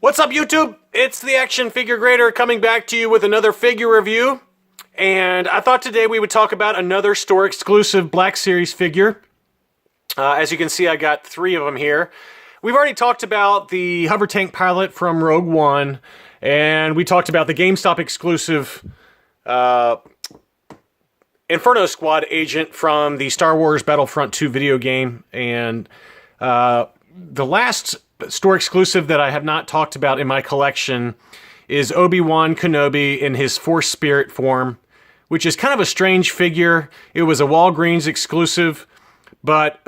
What's up, YouTube? It's the Action Figure Grader coming back to you with another figure review. And I thought today we would talk about another store-exclusive Black Series figure. As you can see, I got 3 of them here. We've already talked about the hover tank pilot from Rogue One, and we talked about the GameStop exclusive Inferno Squad agent from the Star Wars Battlefront 2 video game. And the last store exclusive that I have not talked about in my collection is Obi-Wan Kenobi in his Force Spirit form, which is kind of a strange figure. It was a Walgreens exclusive, but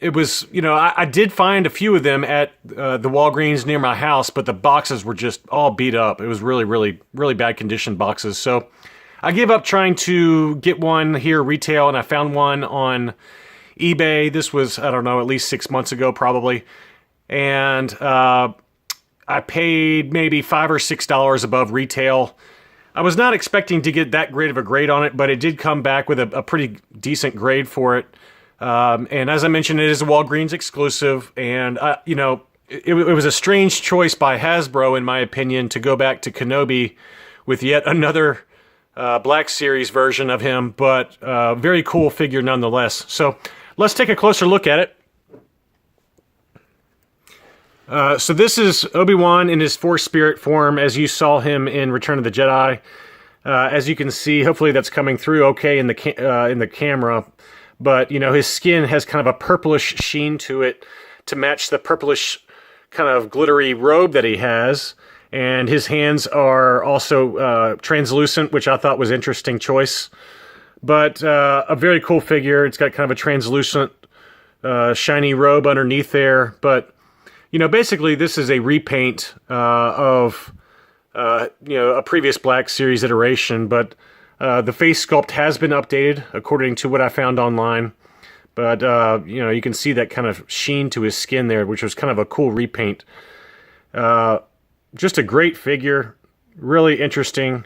it was, you know, I did find a few of them at the Walgreens near my house, but the boxes were just all beat up. It was really bad condition boxes. So I gave up trying to get one here retail, and I found one on eBay. This was, I don't know, at least 6 months ago probably. And I paid maybe $5 or $6 above retail. I was not expecting to get that great of a grade on it, but it did come back with a pretty decent grade for it. And as I mentioned, it is a Walgreens exclusive, and you know, it was a strange choice by Hasbro, in my opinion, to go back to Kenobi with yet another Black Series version of him, but very cool figure nonetheless. So let's take a closer look at it. So this is Obi-Wan in his Force Spirit form, as you saw him in Return of the Jedi. As you can see, hopefully that's coming through okay in the camera. But, you know, his skin has kind of a purplish sheen to it to match the purplish kind of glittery robe that he has. And his hands are also translucent, which I thought was an interesting choice. But a very cool figure. It's got kind of a translucent, shiny robe underneath there. But, you know, basically this is a repaint of, you know, a previous Black Series iteration. But the face sculpt has been updated, according to what I found online. But, you know, you can see that kind of sheen to his skin there, which was kind of a cool repaint. Just a great figure. Really interesting.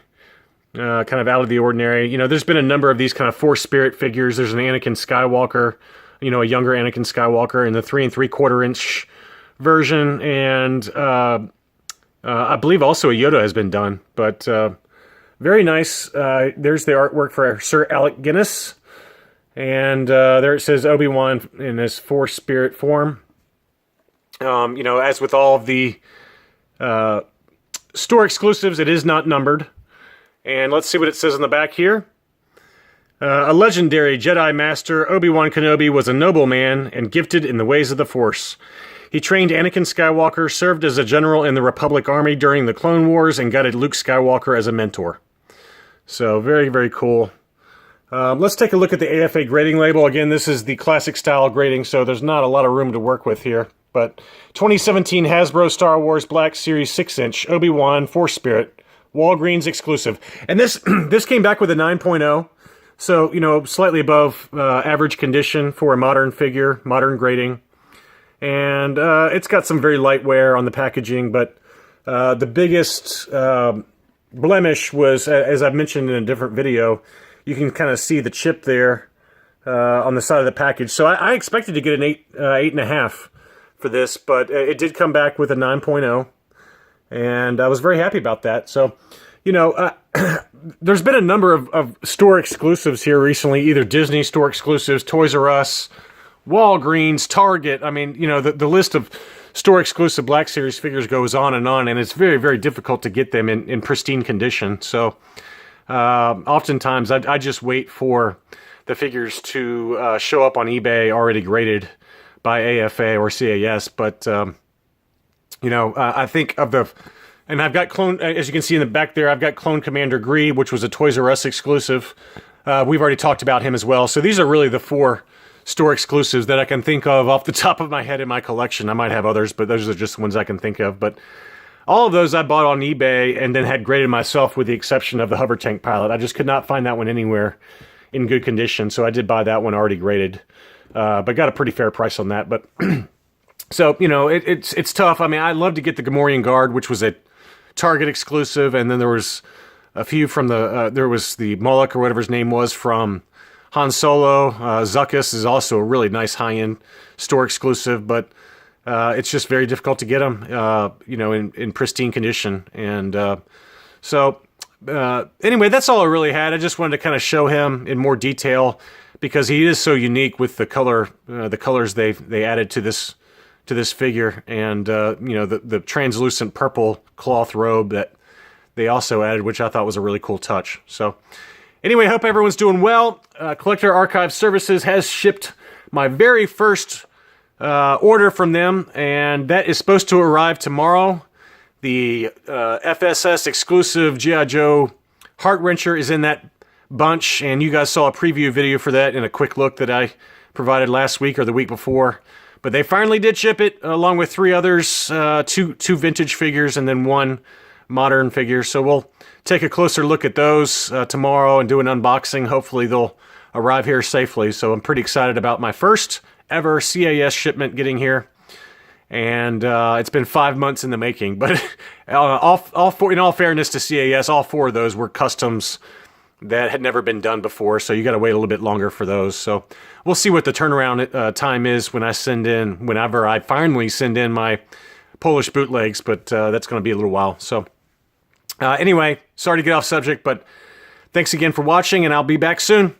Kind of out of the ordinary. You know, there's been a number of these kind of Force Spirit figures. There's an Anakin Skywalker, you know, a younger Anakin Skywalker in the 3 3/4 inch version. And I believe also a Yoda has been done. But very nice. There's the artwork for Sir Alec Guinness. And there it says Obi-Wan in his Force Spirit form. You know, as with all of the store exclusives, it is not numbered. And let's see what it says on the back here. A legendary Jedi Master, Obi-Wan Kenobi was a nobleman and gifted in the ways of the Force. He trained Anakin Skywalker, served as a general in the Republic Army during the Clone Wars, and guided Luke Skywalker as a mentor. So, very cool. Let's take a look at the AFA grading label. Again, this is the classic style grading, so there's not a lot of room to work with here. But 2017 Hasbro Star Wars Black Series 6-inch Obi-Wan Force Spirit, Walgreens exclusive. And this this came back with a 9.0, so, you know, slightly above average condition for a modern figure, modern grading. And it's got some very light wear on the packaging, but the biggest blemish was, as I've mentioned in a different video, you can kind of see the chip there on the side of the package. So I expected to get an 8.5 for this, but it did come back with a 9.0, and I was very happy about that. So, you know, there's been a number of store exclusives here recently, either Disney store exclusives, Toys R Us, Walgreens, Target. I mean, you know, the list of store exclusive Black Series figures goes on, and it's very difficult to get them in pristine condition. So oftentimes I just wait for the figures to show up on eBay already graded by AFA or CAS. But you know, I think of the, and I've got Clone, as you can see in the back there, I've got Clone Commander Greed, which was a Toys R Us exclusive. We've already talked about him as well. So these are really the 4 store exclusives that I can think of off the top of my head in my collection. I might have others, but those are just the ones I can think of. But all of those I bought on eBay and then had graded myself, with the exception of the hover tank pilot. I just could not find that one anywhere in good condition, so I did buy that one already graded. But got a pretty fair price on that. But so, you know, it's tough. I mean, I'd love to get the Gamorrean Guard, which was a Target exclusive, and then there was a few from the, there was the Moloch or whatever his name was from Han Solo. Zuckuss is also a really nice high-end store exclusive, but It's just very difficult to get them, in pristine condition. And anyway, that's all I really had. I just wanted to kind of show him in more detail because he is so unique with the colors they added to this figure, and the translucent purple cloth robe that they also added, which I thought was a really cool touch. So anyway, hope everyone's doing well. Collector Archive Services has shipped my very first order from them, and that is supposed to arrive tomorrow. The FSS exclusive G.I. Joe Heart Wrencher is in that bunch, and you guys saw a preview video for that in a quick look that I provided last week or the week before. But they finally did ship it, along with 3 others, two vintage figures and then 1 modern figure. So we'll take a closer look at those tomorrow and do an unboxing. Hopefully they'll arrive here safely. So I'm pretty excited about my first ever CAS shipment getting here. And it's been 5 months in the making. But in all fairness to CAS, all 4 of those were customs that had never been done before, so you got to wait a little bit longer for those. So we'll see what the turnaround time is whenever I finally send in my Polish bootlegs, but that's going to be a little while. So anyway, sorry to get off subject, but thanks again for watching, and I'll be back soon.